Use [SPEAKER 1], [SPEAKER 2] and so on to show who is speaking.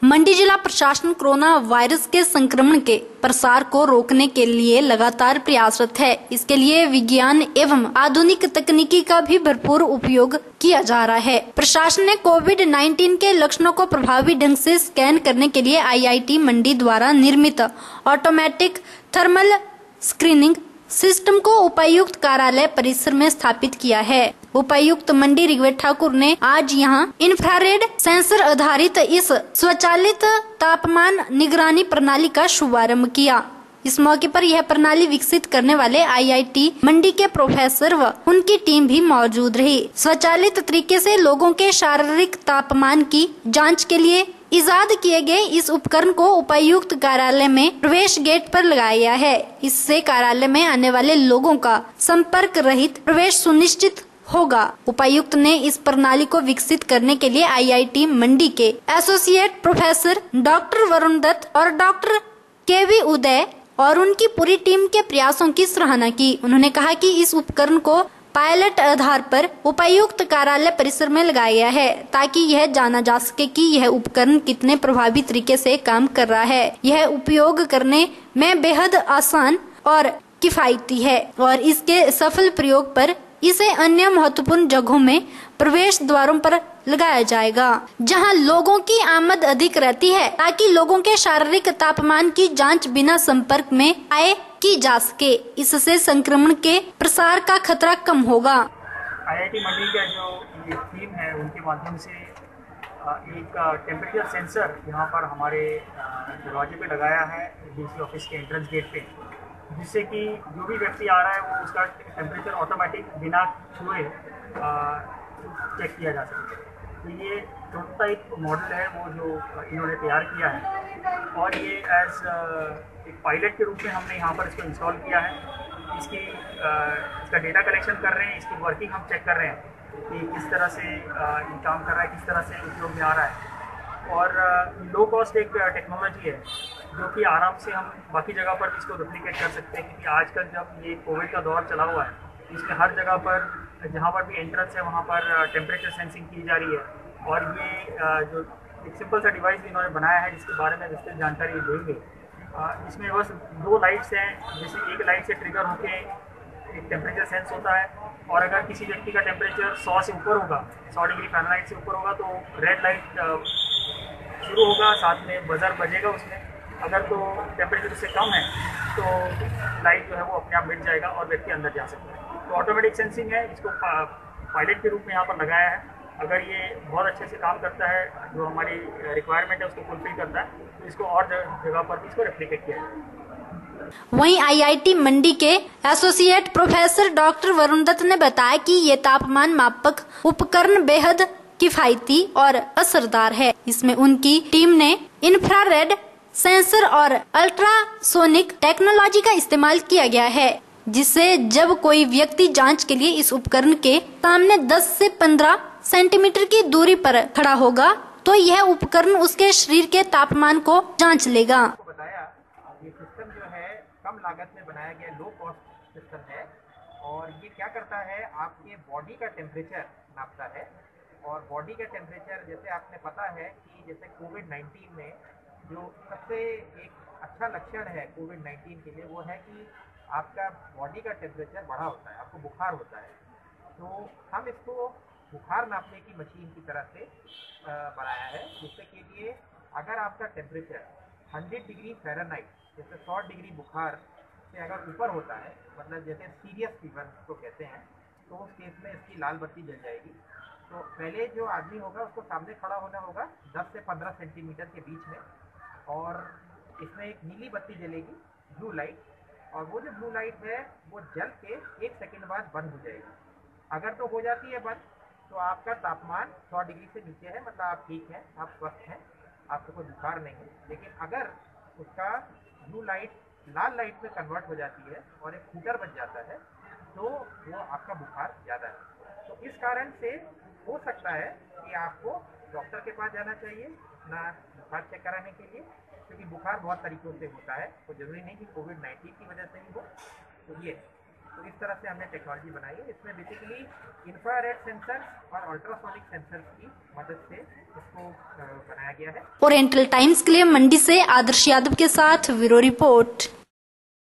[SPEAKER 1] मंडी जिला प्रशासन corona virus के संक्रमण के प्रसार को रोकने के लिए लगातार प्रयासरत है। इसके लिए विज्ञान एवं आधुनिक तकनीकी का भी भरपूर उपयोग किया जा रहा है। प्रशासन ने कोविड-19 के लक्षणों को प्रभावी ढंग से स्कैन करने के लिए आईआईटी मंडी द्वारा निर्मित ऑटोमेटिक थर्मल स्क्रीनिंग सिस्टम को उपायुक्त कार्यालय परिसर में स्थापित किया है। उपायुक्त मंडी ऋग्वेद ठाकुर ने आज यहां इंफ्रारेड सेंसर आधारित इस स्वचालित तापमान निगरानी प्रणाली का शुभारंभ किया। इस मौके पर यह प्रणाली विकसित करने वाले आईआईटी मंडी के प्रोफेसर व उनकी टीम भी मौजूद रही। स्वचालित तरीके से लोगों के शारीरिक तापमान की जांच के लिए इजाद किए गए इस उपकरण को उपायुक्त कार्यालय में प्रवेश गेट पर लगाया गया है। इससे कार्यालय में आने वाले लोगों का संपर्क रहित प्रवेश सुनिश्चित होगा। उपायुक्त ने इस प्रणाली को विकसित करने के लिए आईआईटी मंडी के associate professor doctor Varun Dutt और डॉक्टर केवी उदय और उनकी पूरी टीम के प्रयासों की सराहना की। उन्होंने कहा कि इस उपकरण को पायलट आधार पर उपायुक्त कार्यालय परिसर में लगाया गया है ताकि यह जाना जा सके कि यह उपकरण कितने प्रभावी तरीके से काम कर रहा है। यह उपयोग करने में बेहद आसान और किफायती है और इसके सफल प्रयोग पर इसे अन्य महत्वपूर्ण जगहों में प्रवेश द्वारों पर लगाया जाएगा जहां लोगों की आमद अधिक रहती है ताकि लोगों के शारीरिक तापमान की जांच बिना संपर्क में आए की जा सके। इससे संक्रमण के प्रसार का खतरा कम होगा।
[SPEAKER 2] आईआईटी मंडी का जो ये टीम है उनके माध्यम से एक टेम्परेचर सेंसर यहाँ पर हमारे दरवाजे पे लगाया है डीसी ऑफिस के एंट्रेंस गेट पे, जिससे कि जो भी व्यक्ति आ रहा है वो उसका टेम्परेचर ऑटोमेटिक बिना छुए चेक किया जा सके। तो ये प्रोटोटाइप मॉडल है वो जो इन्होंने तैयार किया है और ये एज एक पायलट के रूप में हमने यहाँ पर इसको इंस्टॉल किया है। इसका डेटा कलेक्शन कर रहे हैं, इसकी वर्किंग हम चेक कर रहे हैं कि किस तरह से ये काम कर रहा है, किस तरह से उपयोग में आ रहा है। और लो कॉस्ट एक टेक्नोलॉजी है जो कि आराम से हम बाकी जगह पर भी इसको रेप्लिकेट कर सकते हैं, क्योंकि आजकल जब ये कोविड का दौर चला हुआ है इसमें हर जगह पर जहाँ पर भी एंट्रेंस है वहाँ पर टेम्परेचर सेंसिंग की जा रही है। और ये जो एक सिंपल सा डिवाइस भी इन्होंने बनाया है जिसके बारे में विस्तृत जानकारी देंगे। इसमें बस दो लाइट्स हैं, जैसे एक लाइट से ट्रिगर होके एक टेम्परेचर सेंस होता है और अगर किसी व्यक्ति का टेम्परेचर 100 से ऊपर होगा, 100 डिग्री फ़ारेनहाइट से ऊपर होगा तो रेड लाइट शुरू होगा, साथ में बजर बजेगा उसमें। अगर तो टेम्परेचर उससे कम है तो लाइट जो है वो अपने आप मिट जाएगा और व्यक्ति अंदर जा सकता है। तो ऑटोमेटिक सेंसिंग है, इसको पायलट के रूप में यहाँ पर लगाया है। अगर ये बहुत अच्छे से काम करता है, जो हमारी रिक्वायरमेंट है उसको फुलफिल करता है, तो इसको और जगह पर भी इसको रेप्लिकेट किया जाए।
[SPEAKER 1] वहीं आईआईटी मंडी के associate professor doctor Varun Dutt ने बताया कि ये तापमान मापक उपकरण बेहद किफायती और असरदार है। इसमें उनकी टीम ने इंफ्रारेड सेंसर और अल्ट्रासोनिक टेक्नोलॉजी का इस्तेमाल किया गया है, जिससे जब कोई व्यक्ति जांच के लिए इस उपकरण के सामने 10 से 15 सेंटीमीटर की दूरी पर खड़ा होगा तो यह उपकरण उसके शरीर के तापमान को जांच लेगा।
[SPEAKER 3] बताया ये सिस्टम जो है कम लागत में बनाया गया लो कॉस्ट सिस्टम है और ये क्या करता है, आपके बॉडी का टेम्परेचर नापता है। और बॉडी का टेम्परेचर जैसे आपने पता है कि जैसे कोविड-19 में जो सबसे एक अच्छा लक्षण है कोविड-19 के लिए वो है कि आपका बॉडी का टेम्परेचर बढ़ा होता है, आपको बुखार होता है। तो हम इसको बुखार नापने की मशीन की तरह से बनाया है, जिससे के लिए अगर आपका टेम्परेचर 100 डिग्री फ़ारेनहाइट जैसे 100 डिग्री बुखार से अगर ऊपर होता है, मतलब जैसे सीरियस फीवर को कहते हैं, तो उस केस में इसकी लाल बत्ती जल जाएगी। तो पहले जो आदमी होगा उसको सामने खड़ा होना होगा 10 से 15 सेंटीमीटर के बीच में, और इसमें एक नीली बत्ती जलेगी ब्लू लाइट, और वो जो ब्लू लाइट है वो जल के 1 सेकंड बाद बंद हो जाएगी। अगर तो हो जाती है बंद तो आपका तापमान 100 डिग्री से नीचे है, मतलब आप ठीक हैं, आप स्वस्थ हैं, आपको कोई बुखार नहीं है। लेकिन अगर उसका ब्लू लाइट लाल लाइट में कन्वर्ट हो जाती है और एक हीटर बच जाता है तो वो आपका बुखार ज़्यादा है। तो इस कारण से हो सकता है कि आपको डॉक्टर के पास जाना चाहिए अपना बुखार चेक कराने के लिए, क्योंकि बुखार बहुत तरीक़ों से होता है, तो जरूरी नहीं कि कोविड-19 की वजह से ही हो। तो ये तो इस तरह से हमने टेक्नोलॉजी बनाई है। इसमें बेसिकली इंफ्रारेड सेंसर और अल्ट्रासोनिक सेंसर की मदद से इसको बनाया गया है।
[SPEAKER 1] ओरिएंटल टाइम्स के लिए मंडी से आदर्श यादव के साथ ब्यूरो रिपोर्ट।